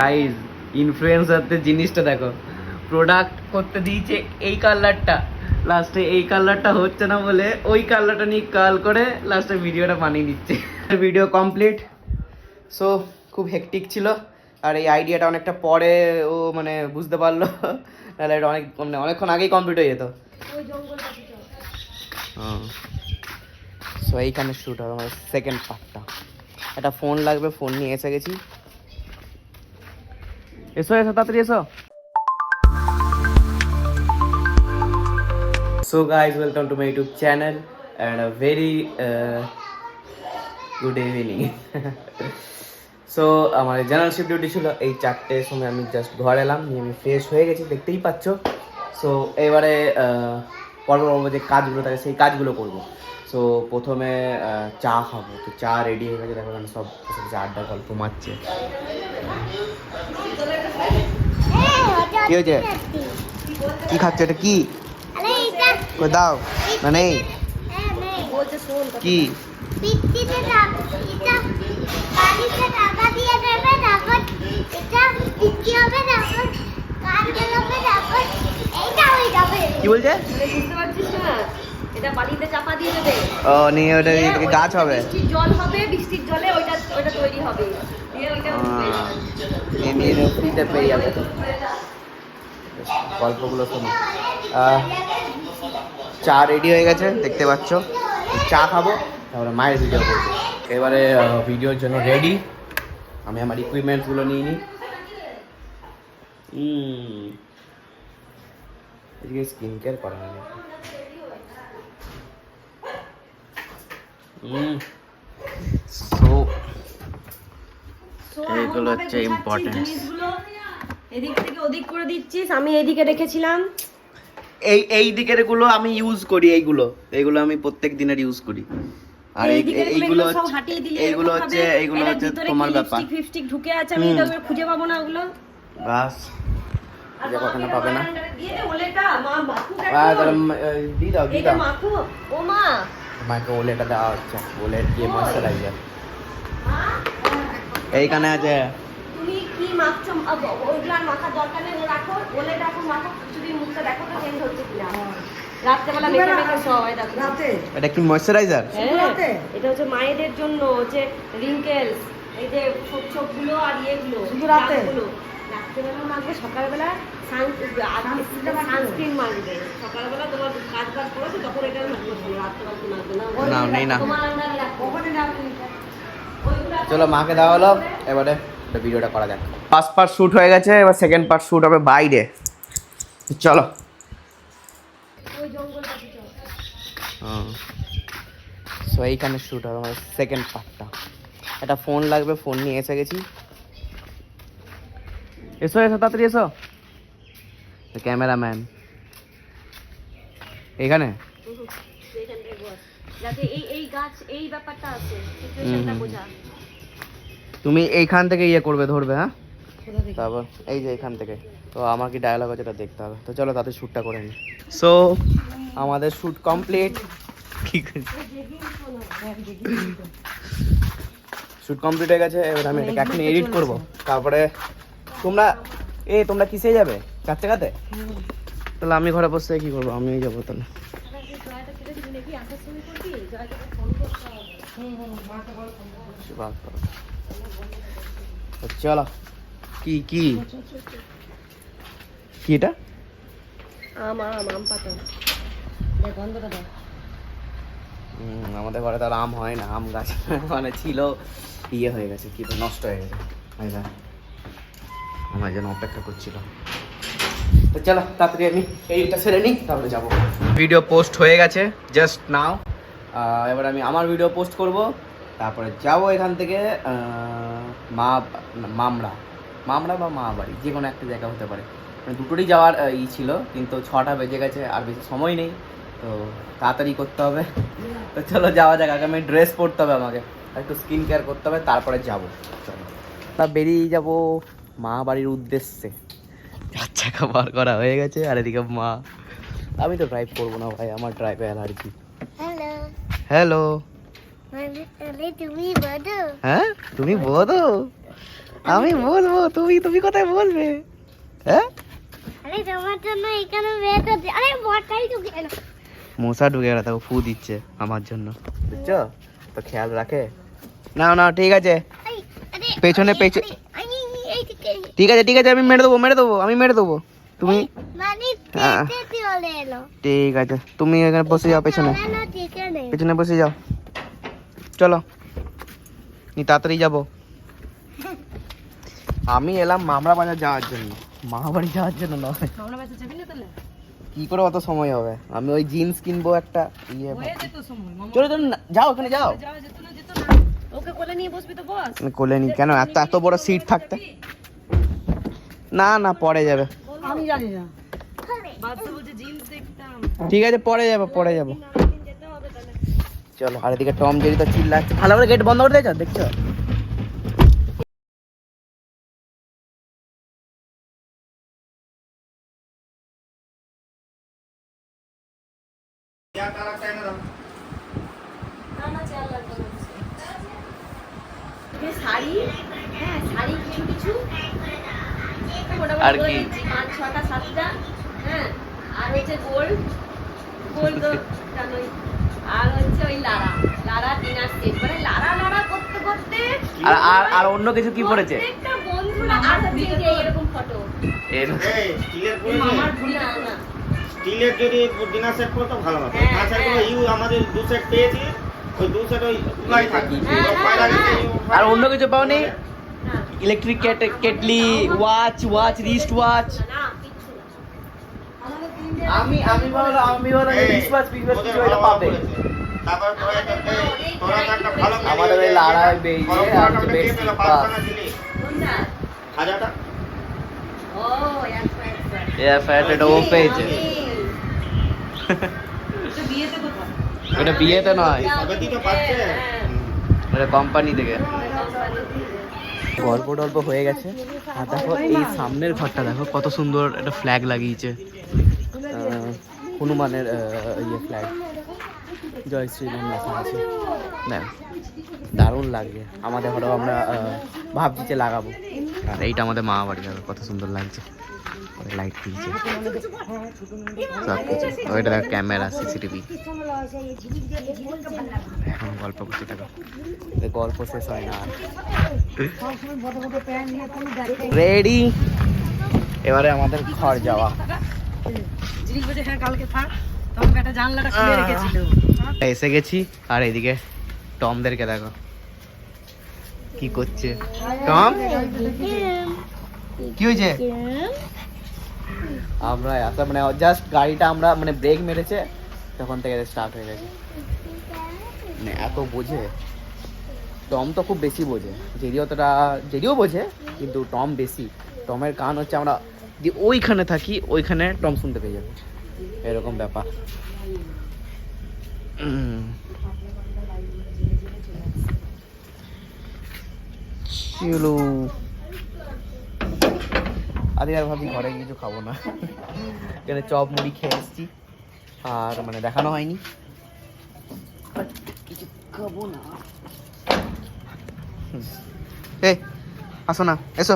Guys ইনফ্লুয়েন্সারদের জিনিসটা দেখো, product করতে দিয়েছে এই কালারটা, লাস্টে এই কালারটা হচ্ছে না বলে ওই কালারটা নিয়ে কাল করে লাস্টে ভিডিওটা বানিয়ে দিচ্ছে। Video complete. সো খুব হেকটিক ছিল, আর এই আইডিয়াটা অনেকটা পরে ও মানে বুঝতে পারলো, তাহলে এটা অনেক মানে অনেকক্ষণ আগেই কমপ্লিট হয়ে যেত। সো এইখানে শ্যুট হবে আমার সেকেন্ড পার্টটা। একটা ফোন লাগবে, ফোন নিয়ে এসে গেছি। এসো এসো তাড়াতাড়ি এসো। So guys, welcome to my YouTube channel and a very good evening. So আমার জেনারেল শিফট ডিউটি ছিল এই 4টের সময়, আমি জাস্ট ঘর এলাম, নিয়ে আমি ফ্রেশ হয়ে গেছি, দেখতেই পাচ্ছ। সো এবারে পর্ব যে কাজগুলো থাকে সেই কাজগুলো করবো। সো প্রথমে চা খাবো, তো চা রেডি হয়ে গেছে, দেখো সব আড্ডা গল্প মারছে। কি হয়েছে? কি খাচ্ছ? এটা কি দাও না? নেই কি? কি বলছে? এটা বালিতে চাপা দিয়ে দেবে। ও নিয়ে ওটা গাছ হবে, বৃষ্টির জল হবে, বৃষ্টির জলে ওইটা তৈরি হবে, দিয়ে ওইটা ফ্রিতে পেয়ে যাবে। গল্পগুলো শোনো। চা রেডি হয়ে গেছে দেখতে পাচ্ছ, চা খাবো, তারপরে মায়ের ভিডিও করবো। এবারে ভিডিওর জন্য রেডি, আমি আমার ইকুইপমেন্টসগুলো নিয়ে নিই। এদিকে স্কিন কেয়ার করা হয়নি। সো এইগুলো হচ্ছে ইম্পর্টেন্ট। এদিক থেকে ওদিক করে দিচ্ছিস, আমি এদিকে রেখেছিলাম। এই দিকের গুলো আমি ইউজ করি, এইগুলো আমি প্রত্যেক দিনের ইউজ করি। আর এইগুলো হচ্ছে তোমার ব্যাপার। লিপস্টিক ঢুকে আছে, আমি এটা খুঁজে পাবো না ওগুলো। বাস খুঁজে কখনো পাবে না। দিয়ে দে ওলেটা, মা মাখু দি দাও মাখু। ও মা, মাকে ওলেটা দেওয়া হচ্ছে, ওলের দিয়ে ময়শ্চারাইজার এইখানে আছে। তুমি কি মাখছো? ওগুলো আর মাখার দরকার নেই, রাখো ওলেটা এখন মাখো, কিছুদিন মুখটা দেখো তো চেঞ্জ হচ্ছে কিনা। রাত্রেবেলা মেখে মেখে সবাই দেখো। এটা কি ময়শ্চারাইজার? এটা হচ্ছে মায়েদের জন্য, হচ্ছে রিঙ্কেলস, এই যে ছোপ ছোপ গুলো আর ইয়েগুলো শুধু রাত্রেবেলা মাখবে, সকালবেলা সানস্ক্রিন মাখবে। সকালবেলা তোমার কাজ করেছো তখন এটা মাখবে, রাত্রেবেলা মাখবে না। নেই না, তোমার আন্ডারে রাখো, ওখানে রাখো। চলো মাকে দেওয়া হলো, এবারে ভিডিওটা করা যাক। ফার্স্ট পার্ট শ্যুট হয়ে গেছে, এবার সেকেন্ড পার্ট শ্যুট হবে বাইরে। চলো। সো এইখানে শ্যুট হবে আমার সেকেন্ড পার্টটা। একটা ফোন লাগবে, ফোন নিয়ে এসে গেছি। এসো এসো তাড়াতাড়ি এসো। ক্যামেরাম্যান এইখানে, যাতে এই গাছ এই ব্যাপারটা আছে, সিচুয়েশনটা বোঝা। তুমি এইখান থেকে ইয়ে করবে, ধরবে। হ্যাঁ, তারপর এই যে এইখান থেকে। তো আমার কি ডায়লগ আছে এটা দেখতে হবে। তো চলো তাতে শ্যুটটা করে নিই। সো আমাদের শ্যুট কমপ্লিট। শ্যুট কমপ্লিট হয়ে গেছে, এবার আমি এটাকে এখন এডিট করবো। তারপরে তোমরা কিসে যাবে? 4 টাকাতে? তাহলে আমি ঘরে বসে কি করবো? আমিই যাবো তাহলে। চলো। কি কি কি এটা? আম পাতা গন্ধটা দাও। আমাদের ঘরে তো আর আম হয় না, আম গাছ মানে ছিল, ইয়ে হয়ে গেছে, কি নষ্ট হয়ে গেছে। আমার জন্য অপেক্ষা করছিল। তো চলো তাড়াতাড়ি আমি এইটা সেরে নিই, তারপরে যাবো। ভিডিও পোস্ট হয়ে গেছে জাস্ট নাও। এবার আমি আমার ভিডিও পোস্ট করব, তারপরে যাবো এখান থেকে মামরা বা মা বাড়ি, যে কোনো একটা জায়গা হতে পারে। মানে দুটোরই যাওয়ার ছিল, কিন্তু 6টা বেজে গেছে, আর বেশি সময় নেই, তো তাড়াতাড়ি করতে হবে। তো চলো যাওয়া যাক। আগে আমি ড্রেস পরতে হবে, আমাকে একটু স্কিন কেয়ার করতে হবে, তারপরে যাবো। চলো তা বেরিয়ে যাবো মা বাড়ির উদ্দেশ্যে। 4 চাকা বার করা হয়ে গেছে, আর এদিকে মা। আমি তো ড্রাইভ করবো না ভাই, আমার ড্রাইভে অ্যালার্জি। হ্যালো, তুমি বলো। হ্যাঁ তুমি বলো। আমি বলবো, তুমি তুমি কোথায় বলবে? হ্যাঁ, আরে তোমার জন্য এখানে বেটা আরে বটাই ঢুকে গেল। মশা ঢুকে গেল, তাও ফু দিচ্ছে আমার জন্য, বুঝছো তো, খেয়াল রাখে। না না ঠিক আছে, পেছনে পেছনে, ঠিক আছে ঠিক আছে, আমি মেরে দেবো মেরে দেবো, আমি মেরে দেবো, তুমি হ্যাঁ ঠিক আছে, তুমি এখানে বসে যাও, পেছনে পেছনে বসে যাও, চলো নি তাড়াতাড়ি যাবো। আমি এলাম মামরা বাজার যাওয়ার জন্য, মামাবাড়ি যাওয়ার জন্য নয়। কি করে অত সময় হবে? আমি ওই জিন্স কিনবো একটা, ইয়ে চলো চলো না, যাও ওখানে যাও। ওকে কোলে নিয়ে বসবি তো বস। কোলে নি কেন, এত এত বড় সিট থাকতে? না না পরে যাবে, আমি জানি না। বাচ্চা বলছে জিন্স দেখতাম। ঠিক আছে পরে যাবো পরে যাবো, চলো। আর এদিকে টম জেরি তো চিল্লাচ্ছে, ভালো করে গেট বন্ধ করে দিয়েছো, দেখছো? শাড়ি, হ্যাঁ শাড়ি কিছু কিছু আর কি? 5-6টা 7টা, হ্যাঁ। আর হচ্ছে গোল্ড গোল্ড জানোই। আর হচ্ছে ওই লারা ডিনার সেট, মানে লারা করতে করতে আর আর আর অন্য কিছু কি পড়েছে? প্রত্যেকটা বন্ধুরা আর হচ্ছে এই যে এরকম ফটো। মামার ভুল না না স্টিলের যদি ডিনার সেট করতো ভালো হতো। হ্যাঁ, তাছাড়া হ্যাঁ। ইউ আমাদের 2 সেট পেয়েছি, ওই 2 সেট ওই খোলাই থাকে। আর অন্য কিছু পাওনি? না electric kettle, watch wrist watch? না কিচ্ছু না। আমি বলো রিস্ট ওয়াচ কিছু এটা পাবে। তারপর তোরা একটা ভালো আমাদের ওই লাড়ায় বেরিয়ে আর যে বেস্ট পাস কোনটা? হাজারটা ও একদম এর ফ্যাট এটা ও পেয়েছে, তো বিয়েতে কোথাও ওটা বিয়েতে নয়, সবেতেই তো পাচ্ছে। ওটা কোম্পানি থেকে। গল্প টল্প হয়ে গেছে, আর দেখো এই সামনের ঘরটা দেখো কত সুন্দর একটা ফ্ল্যাগ লাগিয়েছে, হনুমানের ইয়ে ফ্ল্যাগ, জয় শ্রীরাম লেখা আছে, দেখ দারুণ লাগছে। আমাদের ঘরেও আমরা ভাবছি যে লাগাবো। আর এইটা আমাদের মা বাড়ি, দেখো কত সুন্দর লাগছে, লাইট দিয়েছে সব কিছু। ওইটা দেখো ক্যামেরা, সিসিটিভি। এখন গল্প করতে থাকো, গল্প শেষ হয় না। রেডি, এবারে আমাদের ঘর যাওয়া। এসে গেছি, আর এদিকে টমদেরকে দেখো কি করছে। টম কি হয়েছে? আমরা আসলে মানে জাস্ট গাড়িটা আমরা মানে ব্রেক মেরেছে তখন থেকে স্টার্ট হয়ে গেছে। মানে এত বোঝে টম, তো খুব বেশি বোঝে। জেরিও বোঝে কিন্তু টম বেশি। টমের কান হচ্ছে, আমরা যদি ওইখানে থাকি ওইখানে টম শুনতে পেয়ে যাবে, এরকম ব্যাপার। চলো আজকে আর ভাবছি ঘরে কিছু খাবো না, এখানে চপ মুড়ি খেয়ে এসছি, আর মানে দেখানো হয়নি, কিছু খাবো না। এই আসো না, এসো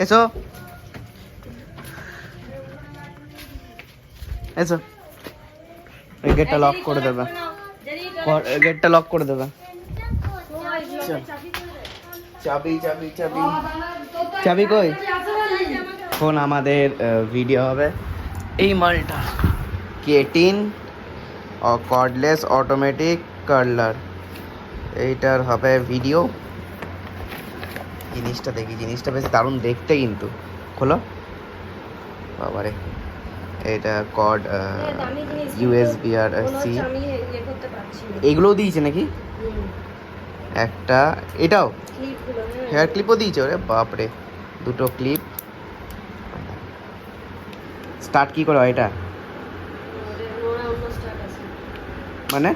এসো এসো, এই গেটটা লক করে দেবে, গেটটা লক করে দেবে। চাবি চাবি চাবি চাবি কই? এখন আমাদের ভিডিও হবে এই মালটা, কেটিন কর্ডলেস অটোমেটিক কার্লার, এইটার হবে ভিডিও। জিনিসটা দেখি, জিনিসটা বেশ দারুণ দেখতে কিন্তু। খোলো বাবারে, এটা কর্ড ইউএসবি আর সি, এগুলোও দিয়েছে নাকি একটা? এটাও হেয়ার ক্লিপও দিয়েছে, ওরে বাপরে, দুটো ক্লিপ। স্টার্ট কি করে এটা মানে?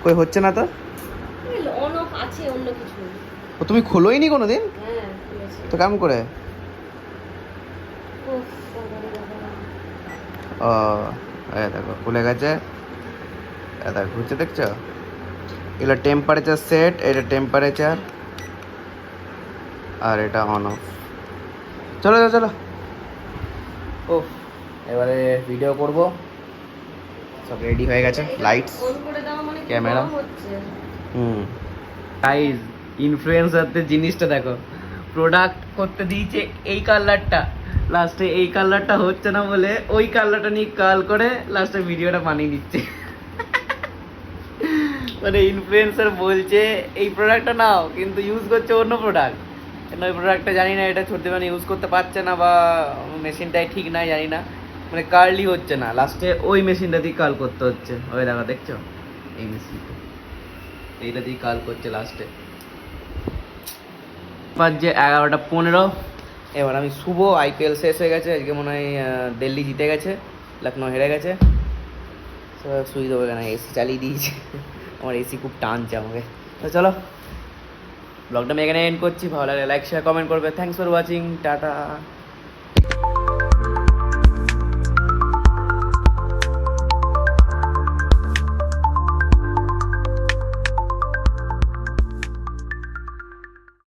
কই হচ্ছে না তো? ও তুমি খোলোই নি কোনোদিন তো, কেমন করে? ও দেখো খুলে গেছে, দেখো ঘুরছে, দেখছো? এগুলো টেম্পারেচার সেট, এটা টেম্পারেচার, আর এটা অন অফ। চলো চলো চলো। ও এবারে ভিডিও করব, সব রেডি হয়ে গেছে, লাইটস, অন করে দেওয়া মানে কি ক্যামেরা। গরম হচ্ছে? গাইস ইনফ্লুয়েন্সারদের জিনিসটা দেখো, প্রোডাক্ট করতে দিয়েছে এই কালারটা, লাস্টে এই কালারটা হচ্ছে না বলে ওই কালারটা নিয়ে কাল করে লাস্টে ভিডিওটা বানিয়ে দিচ্ছে। মানে ইনফ্লুয়েন্সার বলছে এই প্রোডাক্টটা নাও, কিন্তু ইউজ করছে অন্য প্রোডাক্ট। কেন ওই প্রোডাক্টটা জানি না, এটা ছোট্ট মানে ইউজ করতে পারছে না বা মেশিনটাই ঠিক নাই জানি না, মানে কার্লি হচ্ছে না, লাস্টে ওই মেশিনটা দিয়ে কাল করতে হচ্ছে। ওই দেখো দেখছো, এই মেশিনটা এইটা দিয়ে কাল করছে লাস্টে। বাজছে 11:15। এবার আমি শুভ, আইপিএল শেষ হয়ে গেছে আজকে, মনে হয় দিল্লি জিতে গেছে, লখনৌ হেরে গেছে। শুয়ে দেবো, কেন এসি চালিয়ে দিয়েছে, আমার এসি খুব টানছে আমাকে। তো চলো ব্লগটা আমি এখানে এন্ড করছি, ভালো লাগলে লাইক শেয়ার কমেন্ট করবে। Thanks for watching, tata.